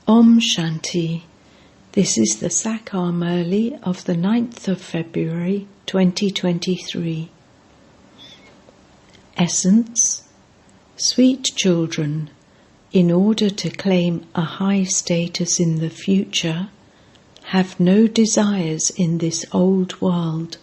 Om Shanti. This is the Sakar Murli of the 9th of February 2023. Essence: Sweet children, in order to claim a high status in the future, have no desires in this old world,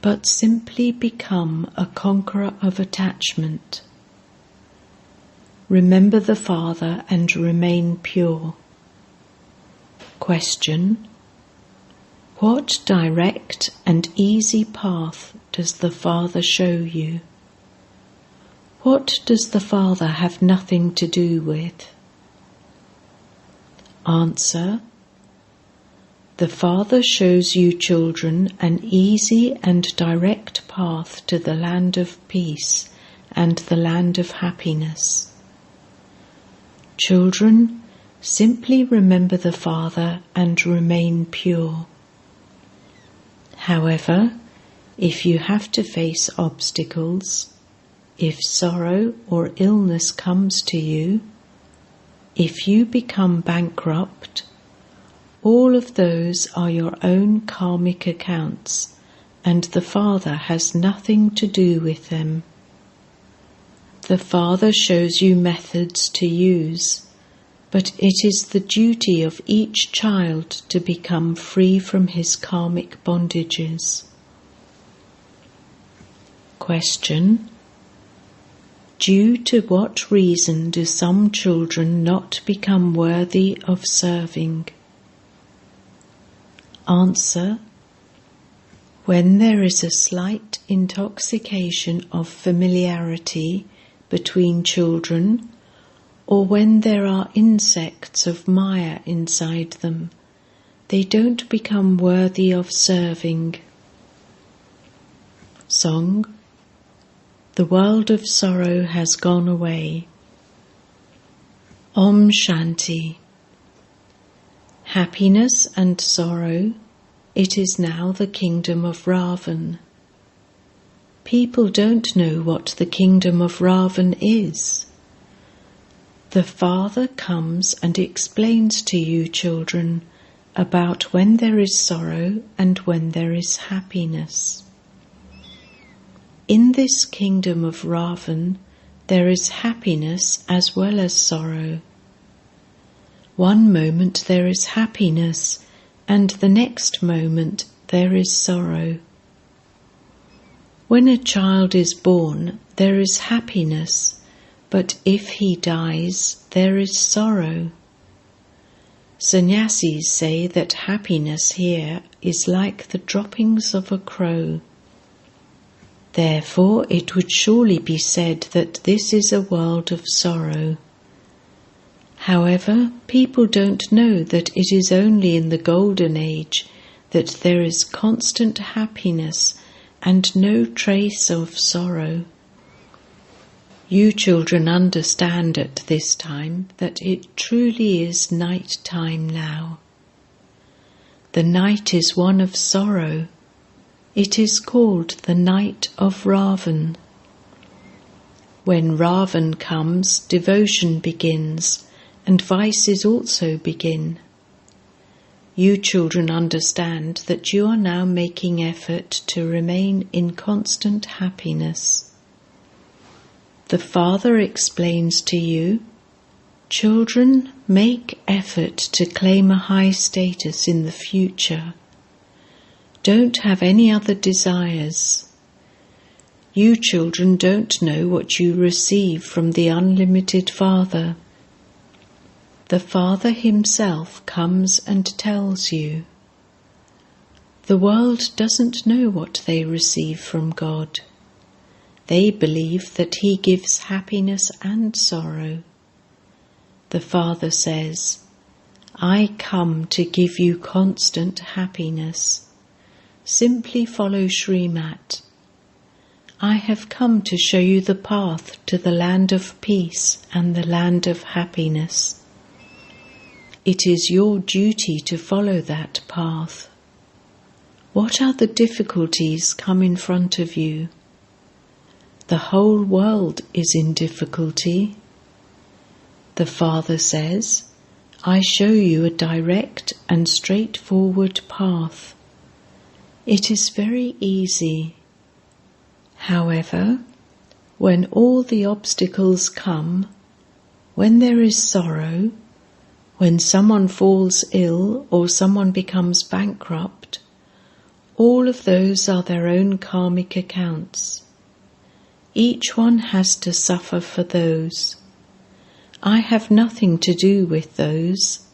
but simply become a conqueror of attachment. Remember the Father and remain pure. Question: What direct and easy path does the Father show you? What does the Father have nothing to do with? Answer: The Father shows you children an easy and direct path to the land of peace and the land of happiness. Children, simply remember the Father and remain pure. However, if you have to face obstacles, if sorrow or illness comes to you, if you become bankrupt, all of those are your own karmic accounts, and the Father has nothing to do with them. The Father shows you methods to use, but it is the duty of each child to become free from his karmic bondages. Question: Due to what reason do some children not become worthy of serving? Answer: When there is a slight intoxication of familiarity between children, or when there are insects of Maya inside them, they don't become worthy of serving. Song: The world of sorrow has gone away. Om Shanti. Happiness and sorrow, it is now the kingdom of Ravan. People don't know what the kingdom of Ravan is. The Father comes and explains to you, children, about when there is sorrow and when there is happiness. In this kingdom of Ravan, there is happiness as well as sorrow. One moment there is happiness, and the next moment there is sorrow. When a child is born, there is happiness, but if he dies, there is sorrow. Sannyasis say that happiness here is like the droppings of a crow. Therefore, it would surely be said that this is a world of sorrow. However, people don't know that it is only in the Golden Age that there is constant happiness and no trace of sorrow. You children understand at this time that it truly is night time now. The night is one of sorrow. It is called the night of Ravan. When Ravan comes, devotion begins, and vices also begin. You children understand that you are now making effort to remain in constant happiness. The Father explains to you, children, make effort to claim a high status in the future. Don't have any other desires. You children don't know what you receive from the unlimited Father. The Father himself comes and tells you. The world doesn't know what they receive from God. They believe that He gives happiness and sorrow. The Father says, I come to give you constant happiness. Simply follow Srimat. I have come to show you the path to the land of peace and the land of happiness. It is your duty to follow that path. What other difficulties come in front of you? The whole world is in difficulty. The Father says, I show you a direct and straightforward path. It is very easy. However, when all the obstacles come, when there is sorrow, when someone falls ill or someone becomes bankrupt, all of those are their own karmic accounts. Each one has to suffer for those. I have nothing to do with those.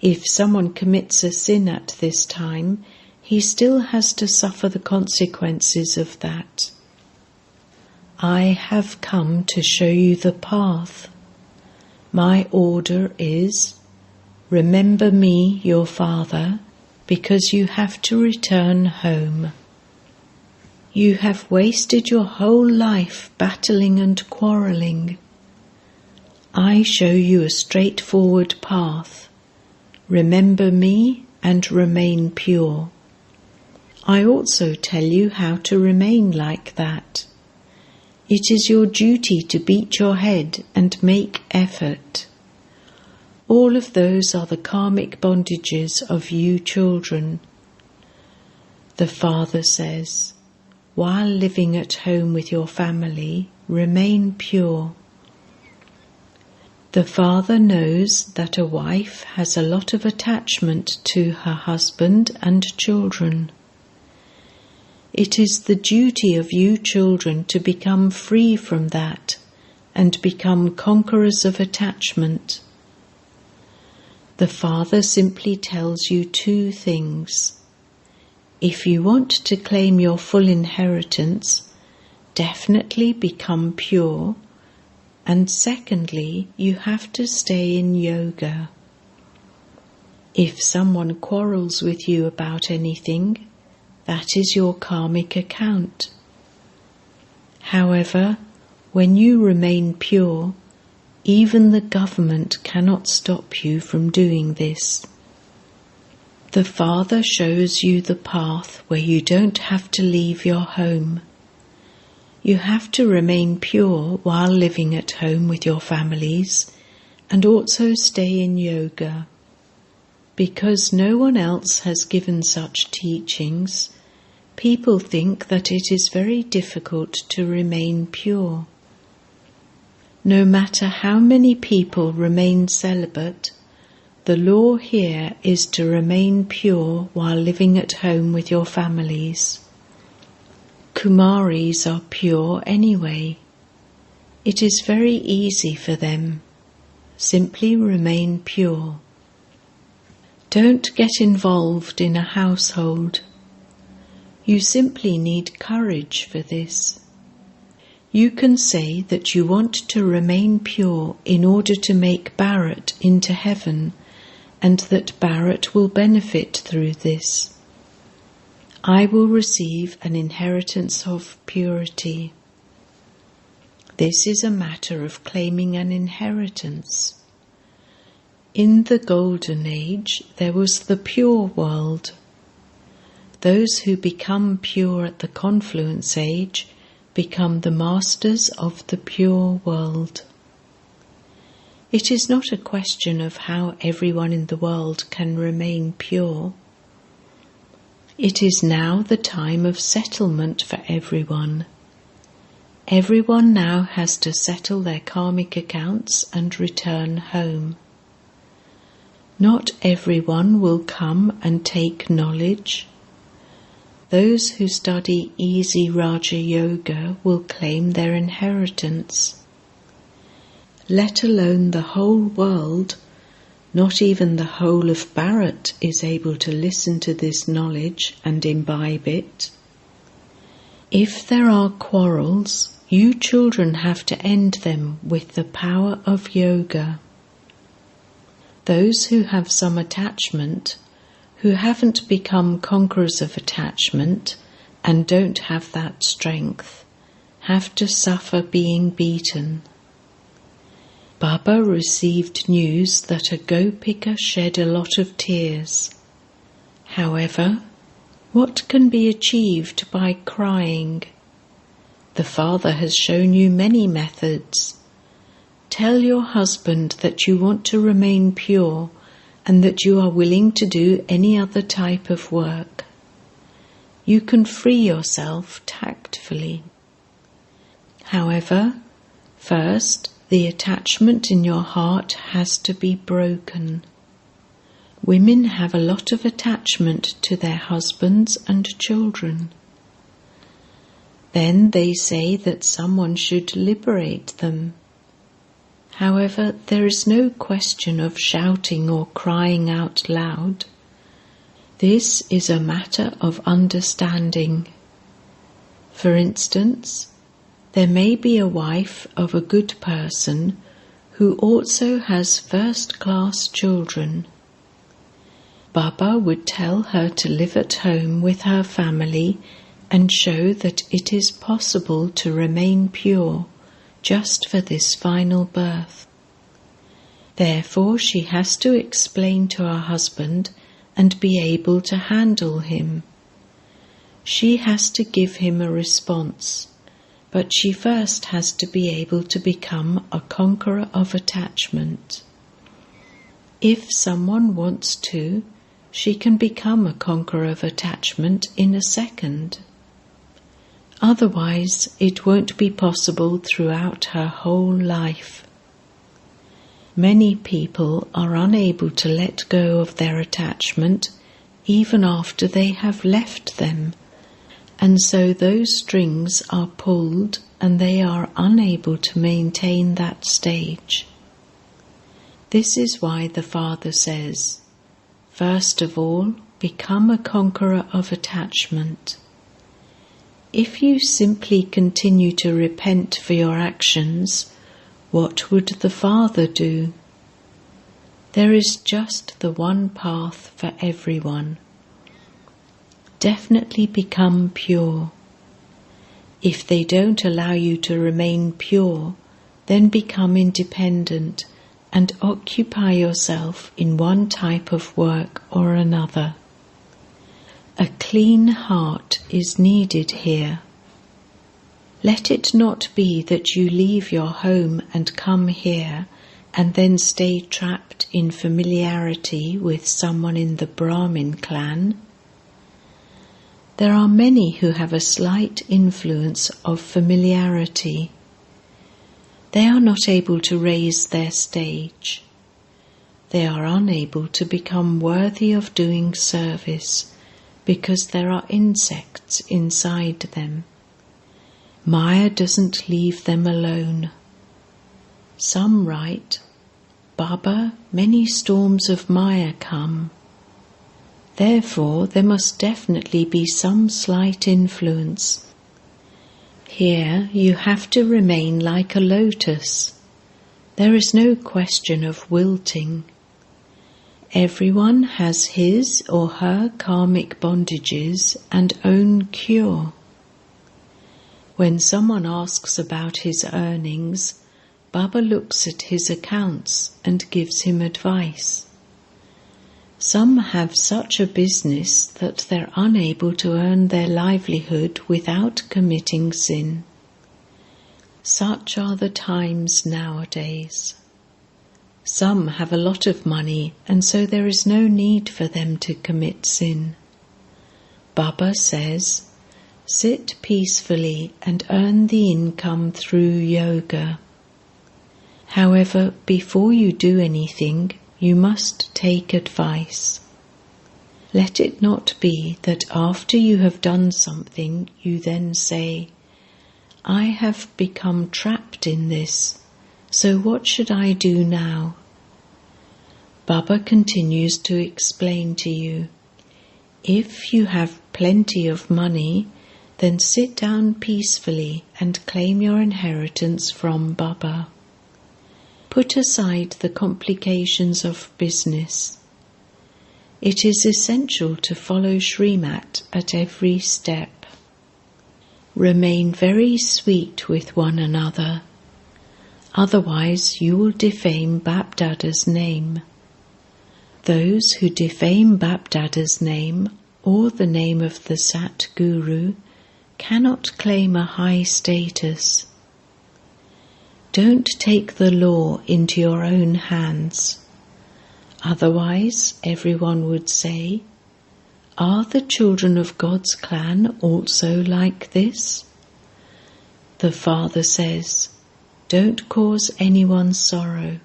If someone commits a sin at this time, he still has to suffer the consequences of that. I have come to show you the path. My order is, remember me, your father, because you have to return home. You have wasted your whole life battling and quarrelling. I show you a straightforward path. Remember me and remain pure. I also tell you how to remain like that. It is your duty to beat your head and make effort. All of those are the karmic bondages of you children. The Father says, while living at home with your family, remain pure. The Father knows that a wife has a lot of attachment to her husband and children. It is the duty of you children to become free from that and become conquerors of attachment. The Father simply tells you two things. If you want to claim your full inheritance, definitely become pure, and secondly, you have to stay in yoga. If someone quarrels with you about anything, that is your karmic account. However, when you remain pure, even the government cannot stop you from doing this. The Father shows you the path where you don't have to leave your home. You have to remain pure while living at home with your families and also stay in yoga. Because no one else has given such teachings, people think that it is very difficult to remain pure. No matter how many people remain celibate, the law here is to remain pure while living at home with your families. Kumaris are pure anyway. It is very easy for them. Simply remain pure. Don't get involved in a household. You simply need courage for this. You can say that you want to remain pure in order to make Bharat into heaven, and that Bharat will benefit through this. I will receive an inheritance of purity. This is a matter of claiming an inheritance. In the Golden Age, there was the pure world. Those who become pure at the Confluence Age become the masters of the pure world. It is not a question of how everyone in the world can remain pure. It is now the time of settlement for everyone. Everyone now has to settle their karmic accounts and return home. Not everyone will come and take knowledge. Those who study easy Raja Yoga will claim their inheritance. Let alone the whole world, not even the whole of Bharat is able to listen to this knowledge and imbibe it. If there are quarrels, you children have to end them with the power of yoga. Those who have some attachment, who haven't become conquerors of attachment and don't have that strength, have to suffer being beaten. Baba received news that a Gopika shed a lot of tears. However, what can be achieved by crying? The Father has shown you many methods. Tell your husband that you want to remain pure and that you are willing to do any other type of work. You can free yourself tactfully. However, first, the attachment in your heart has to be broken. Women have a lot of attachment to their husbands and children. Then they say that someone should liberate them. However, there is no question of shouting or crying out loud. This is a matter of understanding. For instance, there may be a wife of a good person who also has first-class children. Baba would tell her to live at home with her family and show that it is possible to remain pure just for this final birth. Therefore, she has to explain to her husband and be able to handle him. She has to give him a response, but she first has to be able to become a conqueror of attachment. If someone wants to, she can become a conqueror of attachment in a second. Otherwise, it won't be possible throughout her whole life. Many people are unable to let go of their attachment even after they have left them, and so those strings are pulled and they are unable to maintain that stage. This is why the Father says, first of all, become a conqueror of attachment. If you simply continue to repent for your actions, what would the Father do? There is just the one path for everyone. Definitely become pure. If they don't allow you to remain pure, then become independent and occupy yourself in one type of work or another. A clean heart is needed here. Let it not be that you leave your home and come here and then stay trapped in familiarity with someone in the Brahmin clan. There are many who have a slight influence of familiarity. They are not able to raise their stage. They are unable to become worthy of doing service because there are insects inside them. Maya doesn't leave them alone. Some write, Baba, many storms of Maya come. Therefore, there must definitely be some slight influence. Here you have to remain like a lotus. There is no question of wilting. Everyone has his or her karmic bondages and own cure. When someone asks about his earnings, Baba looks at his accounts and gives him advice. Some have such a business that they're unable to earn their livelihood without committing sin. Such are the times nowadays. Some have a lot of money and so there is no need for them to commit sin. Baba says, sit peacefully and earn the income through yoga. However, before you do anything, you must take advice. Let it not be that after you have done something, you then say, I have become trapped in this, so what should I do now? Baba continues to explain to you, if you have plenty of money, then sit down peacefully and claim your inheritance from Baba. Put aside the complications of business. It is essential to follow Srimat at every step. Remain very sweet with one another. Otherwise you will defame Bapdada's name. Those who defame Bapdada's name or the name of the Sat Guru cannot claim a high status. Don't take the law into your own hands. Otherwise, everyone would say, "Are the children of God's clan also like this?" The Father says, "Don't cause anyone sorrow.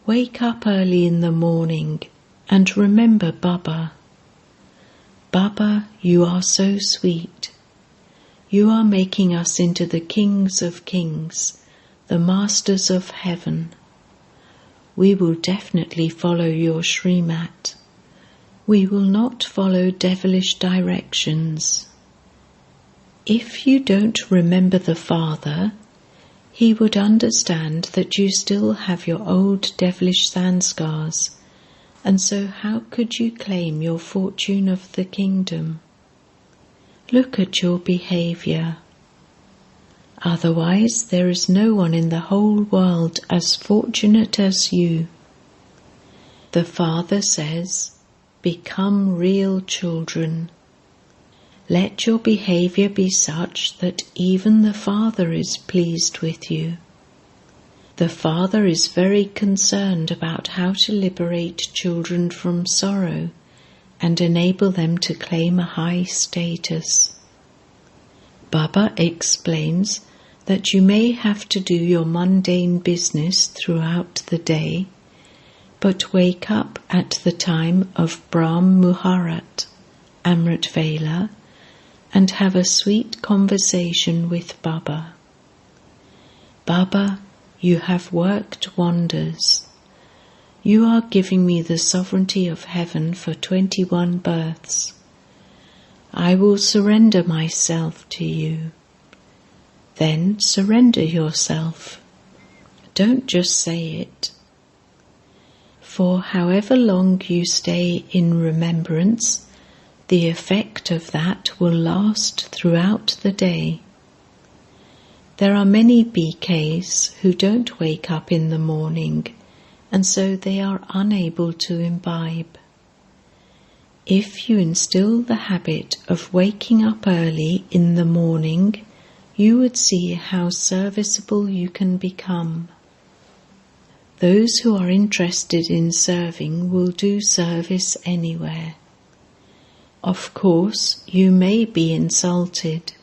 Wake up early in the morning and remember Baba. Baba, you are so sweet. You are making us into the kings of kings, the masters of heaven. We will definitely follow your Srimat. We will not follow devilish directions. If you don't remember the Father, he would understand that you still have your old devilish sanskars, and so how could you claim your fortune of the kingdom? Look at your behavior. Otherwise, there is no one in the whole world as fortunate as you." The Father says, "Become real children. Let your behavior be such that even the Father is pleased with you." The Father is very concerned about how to liberate children from sorrow and enable them to claim a high status. Baba explains that you may have to do your mundane business throughout the day, but wake up at the time of Brahma Muharat, Amrit Vela, and have a sweet conversation with Baba. "Baba, you have worked wonders. You are giving me the sovereignty of heaven for 21 births. I will surrender myself to you." Then surrender yourself. Don't just say it. For however long you stay in remembrance, the effect of that will last throughout the day. There are many BKs who don't wake up in the morning, and so they are unable to imbibe. If you instill the habit of waking up early in the morning, you would see how serviceable you can become. Those who are interested in serving will do service anywhere. Of course, you may be insulted.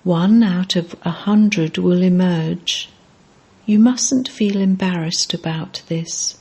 1 out of 100 will emerge. You mustn't feel embarrassed about this.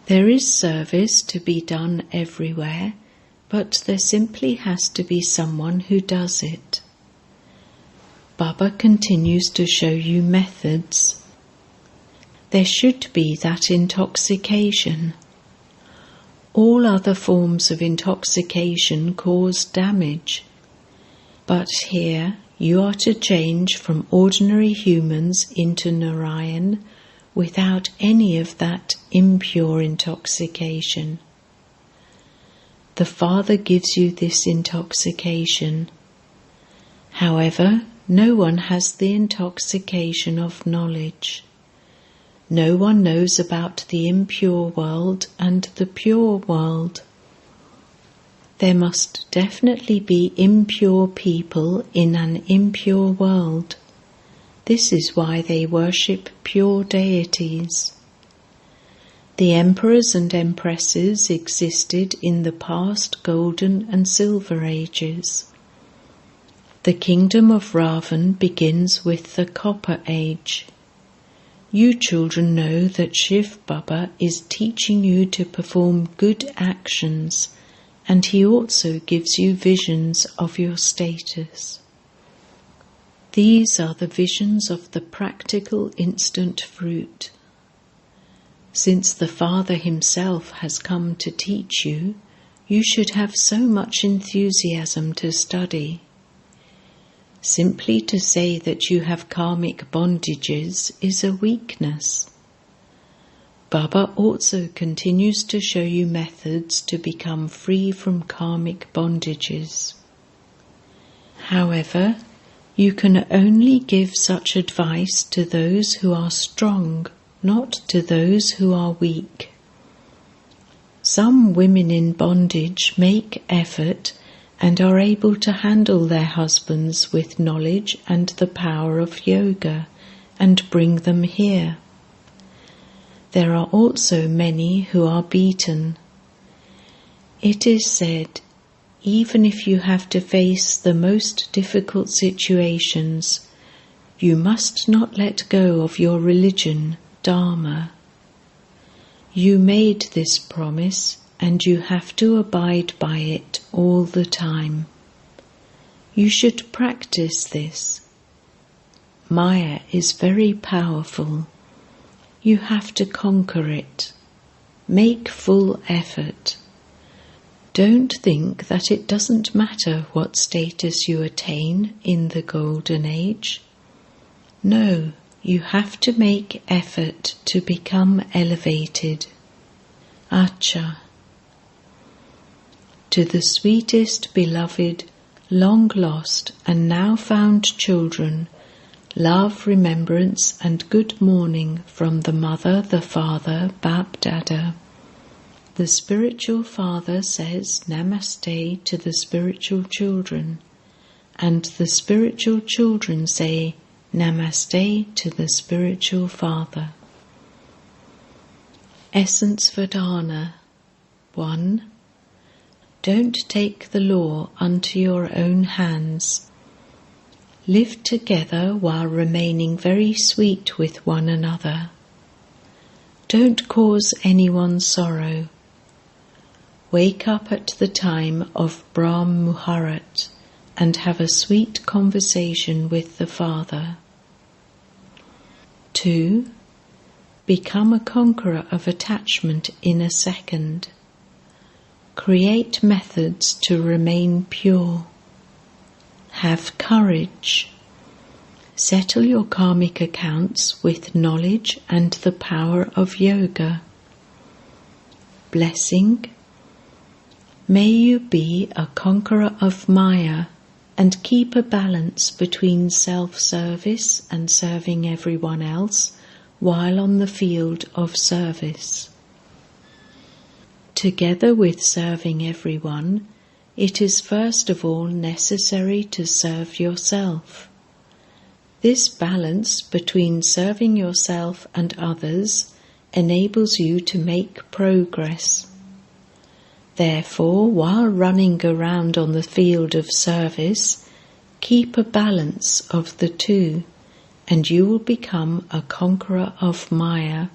There is service to be done everywhere, but there simply has to be someone who does it. Baba continues to show you methods. There should be that intoxication. All other forms of intoxication cause damage, but here you are to change from ordinary humans into Narayan without any of that impure intoxication. The Father gives you this intoxication. However, no one has the intoxication of knowledge. No one knows about the impure world and the pure world. There must definitely be impure people in an impure world. This is why they worship pure deities. The emperors and empresses existed in the past golden and silver ages. The kingdom of Ravan begins with the copper age. You children know that Shiv Baba is teaching you to perform good actions, and he also gives you visions of your status. These are the visions of the practical instant fruit. Since the Father himself has come to teach you, you should have so much enthusiasm to study. Simply to say that you have karmic bondages is a weakness. Baba also continues to show you methods to become free from karmic bondages. However, you can only give such advice to those who are strong, not to those who are weak. Some women in bondage make effort and are able to handle their husbands with knowledge and the power of yoga and bring them here. There are also many who are beaten. It is said, even if you have to face the most difficult situations, you must not let go of your religion, Dharma. You made this promise, and you have to abide by it all the time. You should practice this. Maya is very powerful. You have to conquer it. Make full effort. Don't think that it doesn't matter what status you attain in the Golden Age. No, you have to make effort to become elevated. Acha. To the sweetest, beloved, long lost and now found children, love, remembrance and good morning from the Mother, the Father, Bap Dada. The spiritual father says Namaste to the spiritual children, and the spiritual children say Namaste to the spiritual father. Essence Vedana 1. Don't take the law unto your own hands. Live together while remaining very sweet with one another. Don't cause anyone sorrow. Wake up at the time of Brahma Muhurat and have a sweet conversation with the Father. 2. Become a conqueror of attachment in a second. Create methods to remain pure. Have courage. Settle your karmic accounts with knowledge and the power of yoga. Blessing. May you be a conqueror of Maya and keep a balance between self-service and serving everyone else while on the field of service. Together with serving everyone, it is first of all necessary to serve yourself. This balance between serving yourself and others enables you to make progress. Therefore, while running around on the field of service, keep a balance of the two, and you will become a conqueror of Maya.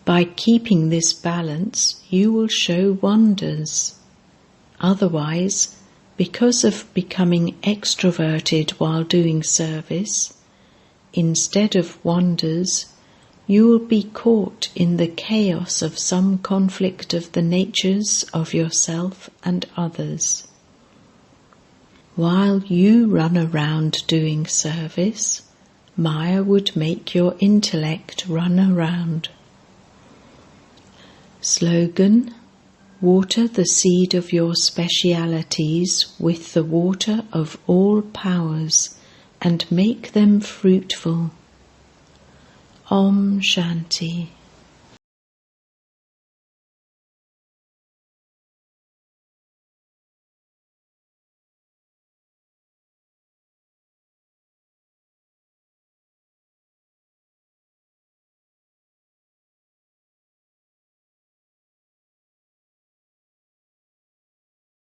By keeping this balance, you will show wonders. Otherwise, because of becoming extroverted while doing service, instead of wonders, you will be caught in the chaos of some conflict of the natures of yourself and others. While you run around doing service, Maya would make your intellect run around. Slogan: water the seed of your specialities with the water of all powers and make them fruitful. Om Shanti.